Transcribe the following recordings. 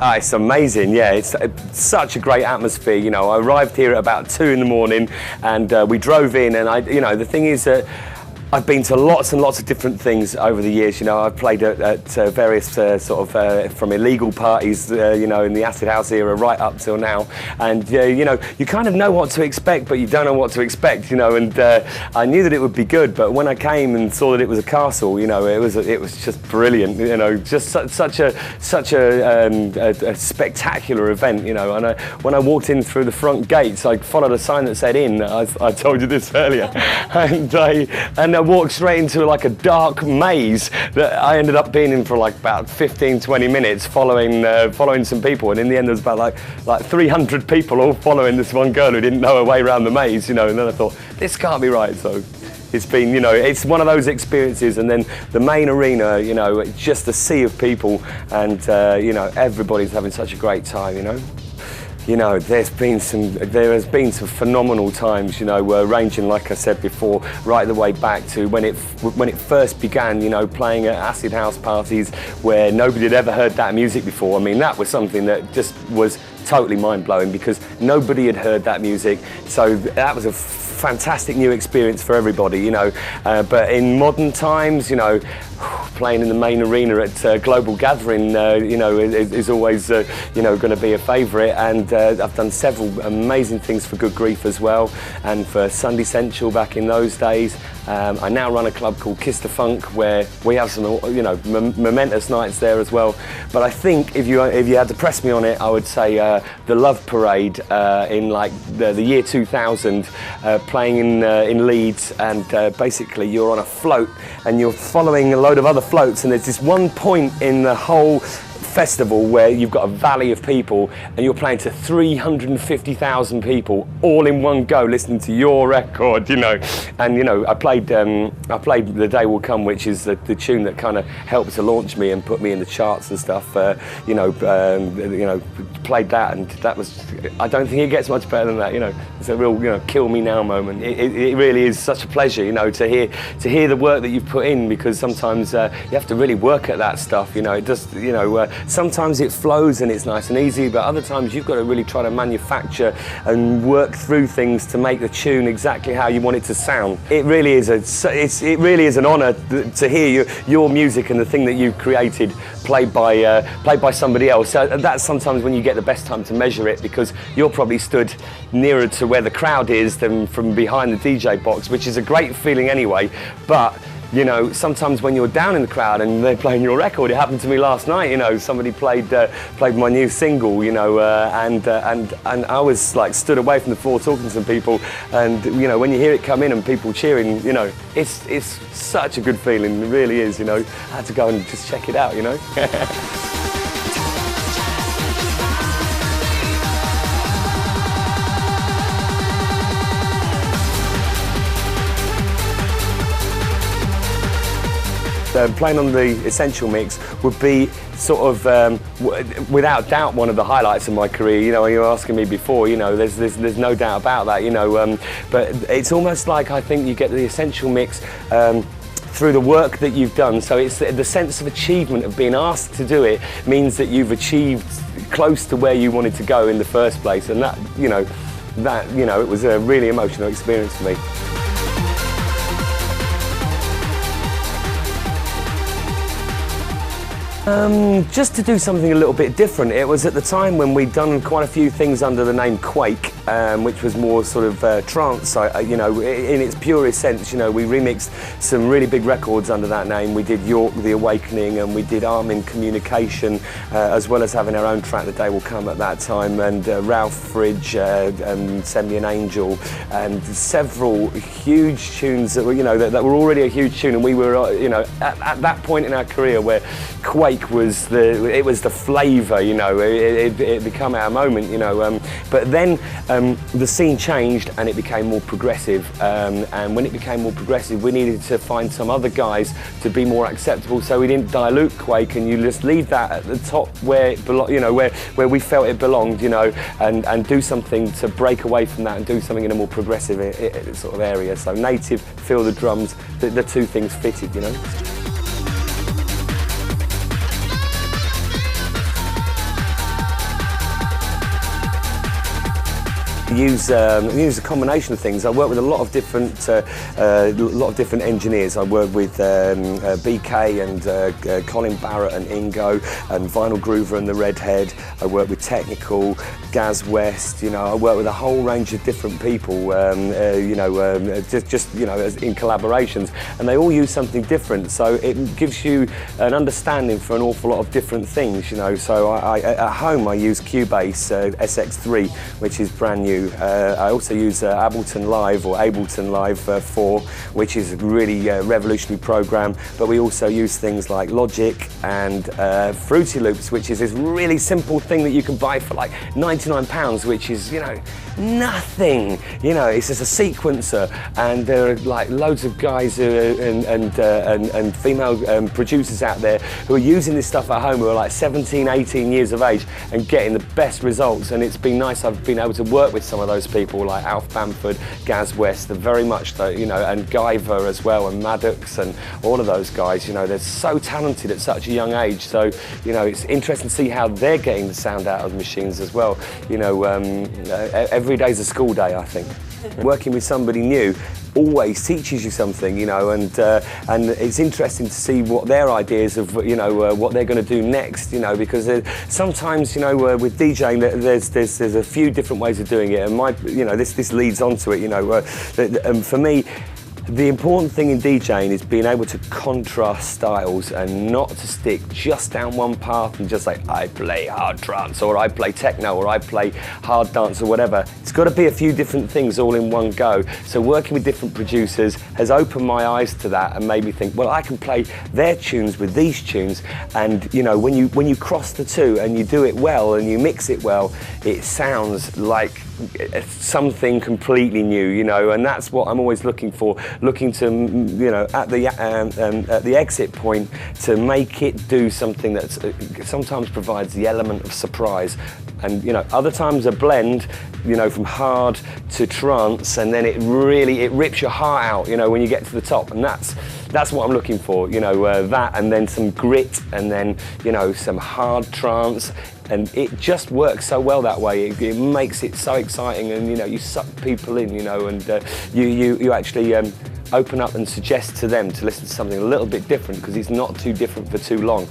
It's amazing, yeah. It's such a great atmosphere. You know, I arrived here at about 2 in the morning, and we drove in, and the thing is that I've been to lots and lots of different things over the years. You know, I've played at various from illegal parties, in the Acid House era right up till now. And, you kind of know what to expect, but you don't know what to expect, and I knew that it would be good. But when I came and saw that it was a castle, it was just brilliant, just such a spectacular event, And when I walked in through the front gates, I followed a sign that said "in." I told you this earlier. and I walked straight into like a dark maze that I ended up being in for like about 15-20 minutes following some people, and in the end there was about like 300 people all following this one girl who didn't know her way around the maze, and then I thought, this can't be right. So it's been, it's one of those experiences. And then the main arena, just a sea of people, and everybody's having such a great time, there has been some phenomenal times, ranging, like I said before, right the way back to when it first began, playing at acid house parties where nobody had ever heard that music before. I mean, that was something that just was totally mind-blowing because nobody had heard that music. So that was a fantastic new experience for everybody, but in modern times, playing in the main arena at Global Gathering, is always, going to be a favourite. And I've done several amazing things for Good Grief as well, and for Sunday Central back in those days. I now run a club called Kiss the Funk, where we have some, momentous nights there as well. But I think if you had to press me on it, I would say the Love Parade in like the year 2000, playing in Leeds, and basically you're on a float and you're following a load of other floats, and there's this one point in the whole festival where you've got a valley of people and you're playing to 350,000 people all in one go listening to your record, and I played The Day Will Come, which is the tune that kind of helped to launch me and put me in the charts and stuff. Played that, and that was, I don't think it gets much better than that. It's a real kill me now moment. It really is such a pleasure, to hear the work that you've put in, because sometimes you have to really work at that stuff. It just sometimes it flows and it's nice and easy, but other times you've got to really try to manufacture and work through things to make the tune exactly how you want it to sound. It really is an honour to hear your music and the thing that you've created played by somebody else. That's sometimes when you get the best time to measure it, because you're probably stood nearer to where the crowd is than from behind the DJ box, which is a great feeling anyway. But sometimes when you're down in the crowd and they're playing your record, it happened to me last night. Somebody played my new single, and I was like stood away from the floor talking to some people, and when you hear it come in and people cheering, it's such a good feeling. It really is. I had to go and just check it out. Playing on the Essential Mix would be sort of, without doubt, one of the highlights of my career. You were asking me before, there's no doubt about that, but it's almost like I think you get the Essential Mix through the work that you've done. So it's the sense of achievement of being asked to do it means that you've achieved close to where you wanted to go in the first place, and that, it was a really emotional experience for me. Just to do something a little bit different. It was at the time when we'd done quite a few things under the name Quake, which was more sort of trance, in its purest sense. We remixed some really big records under that name. We did York, The Awakening, and we did Armin Communication, as well as having our own track, The Day Will Come, at that time, and Ralph Fridge, and Send Me an Angel, and several huge tunes that were, that were already a huge tune, and we were, at that point in our career where Quake was the flavour, it became our moment, but then the scene changed and it became more progressive, and when it became more progressive we needed to find some other guys to be more acceptable, so we didn't dilute Quake, and you just leave that at the top where it where we felt it belonged, and do something to break away from that and do something in a more progressive sort of area. So Native, Feel the Drums, the two things fitted, use a combination of things. I work with a lot of different engineers. I work with BK and Colin Barrett and Ingo and Vinyl Groover and the Redhead. I work with Technical, Gaz West. You know, I work with a whole range of different people. Just in collaborations, and they all use something different. So it gives you an understanding for an awful lot of different things. You know, so I at home I use Cubase SX3, which is brand new. I also use Ableton Live 4, which is a really revolutionary program. But we also use things like Logic and Fruity Loops, which is this really simple thing that you can buy for like £99, which is, you know, nothing. You know, it's just a sequencer, and there are like loads of guys and female producers out there who are using this stuff at home, who are like 17, 18 years of age and getting the best results. And it's been nice. I've been able to work with some of those people like Alf Bamford, Gaz West, very much though, you know, and Guyver as well, and Maddox, and all of those guys. You know, they're so talented at such a young age. So, you know, it's interesting to see how they're getting the sound out of the machines as well. You know, every day's a school day, I think. Working with somebody new always teaches you something, you know, and it's interesting to see what their ideas of, you know, what they're going to do next, you know, because sometimes, you know, with DJing, there's a few different ways of doing it, and you know, this leads on to it, you know, for me. The important thing in DJing is being able to contrast styles and not to stick just down one path and just like, I play hard trance, or I play techno, or I play hard dance, or whatever. It's got to be a few different things all in one go. So working with different producers has opened my eyes to that and made me think, well, I can play their tunes with these tunes. And you know, when you cross the two and you do it well and you mix it well, it sounds like something completely new, you know, and that's what I'm always looking for, looking to, you know, at the exit point, to make it do something that sometimes provides the element of surprise, and you know, other times a blend, you know, from hard to trance, and then it rips your heart out, you know, when you get to the top, and that's what I'm looking for, you know, that, and then some grit, and then, you know, some hard trance. And it just works so well that way. It makes it so exciting, and you know, you suck people in, you know, and you actually open up and suggest to them to listen to something a little bit different, because it's not too different for too long.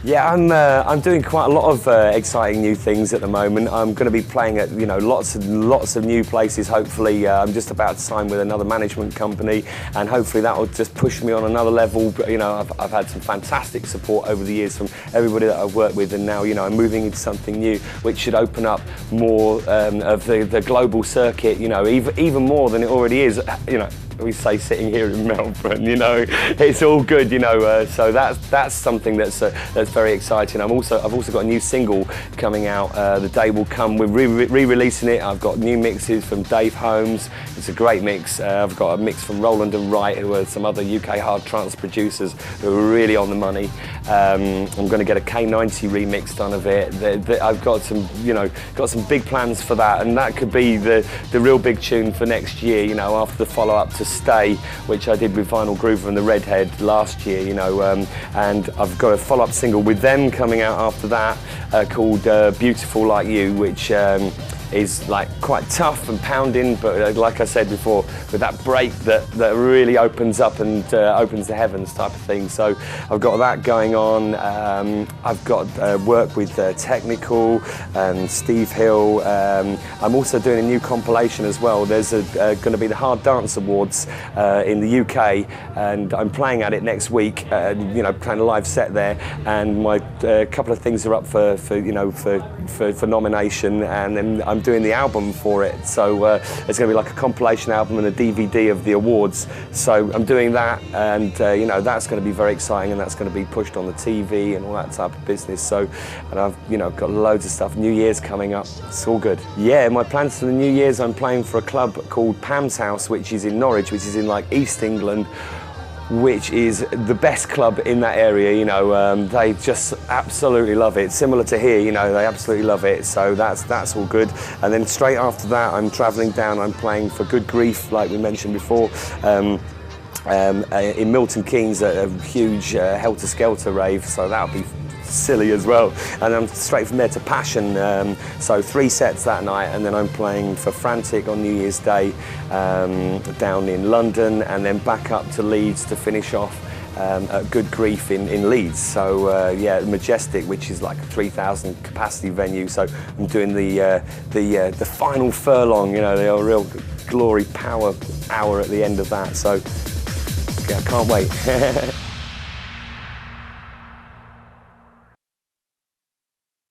Yeah, I'm doing quite a lot of exciting new things at the moment. I'm going to be playing at, you know, lots of new places. Hopefully, I'm just about to sign with another management company, and hopefully that will just push me on another level. You know, I've had some fantastic support over the years from everybody that I've worked with, and now, you know, I'm moving into something new, which should open up more of the global circuit. You know, even more than it already is. You know, we say sitting here in Melbourne, you know, it's all good, you know. So that's something that's very exciting. I've also got a new single coming out. The day will come. We're re-releasing it. I've got new mixes from Dave Holmes. It's a great mix. I've got a mix from Roland and Wright, who are some other UK hard trance producers who are really on the money. I'm going to get a K90 remix done of it. I've got some, you know, some big plans for that, and that could be the real big tune for next year. You know, after the follow-up to Stay, which I did with Vinyl Groover and the Redhead last year, you know, and I've got a follow-up single with them coming out after that called Beautiful Like You, which is like quite tough and pounding, but like I said before, with that break that really opens up and opens the heavens type of thing. So I've got that going on. I've got work with Technical and Steve Hill. I'm also doing a new compilation as well. There's going to be the Hard Dance Awards in the UK, and I'm playing at it next week. You know, playing a live set there, and my couple of things are up for nomination, and then I'm doing the album for it. So it's going to be like a compilation album and a DVD of the awards. So I'm doing that, and you know, that's going to be very exciting, and that's going to be pushed on the TV and all that type of business. So, and I've, you know, got loads of stuff. New Year's coming up. It's all good. Yeah, my plans for the New Year's, I'm playing for a club called Pam's House, which is in Norwich, which is in like East England, which is the best club in that area. You know, they just absolutely love it. Similar to here, you know, they absolutely love it. So that's all good. And then straight after that, I'm travelling down. I'm playing for Good Grief, like we mentioned before, in Milton Keynes, a huge Helter Skelter rave. So that'll be silly as well. And I'm straight from there to Passion, so 3 sets that night, and then I'm playing for Frantic on New Year's Day down in London, and then back up to Leeds to finish off at Good Grief in Leeds. So yeah, Majestic, which is like a 3,000 capacity venue. So I'm doing the final furlong, you know, the real glory power hour at the end of that. So yeah, I can't wait.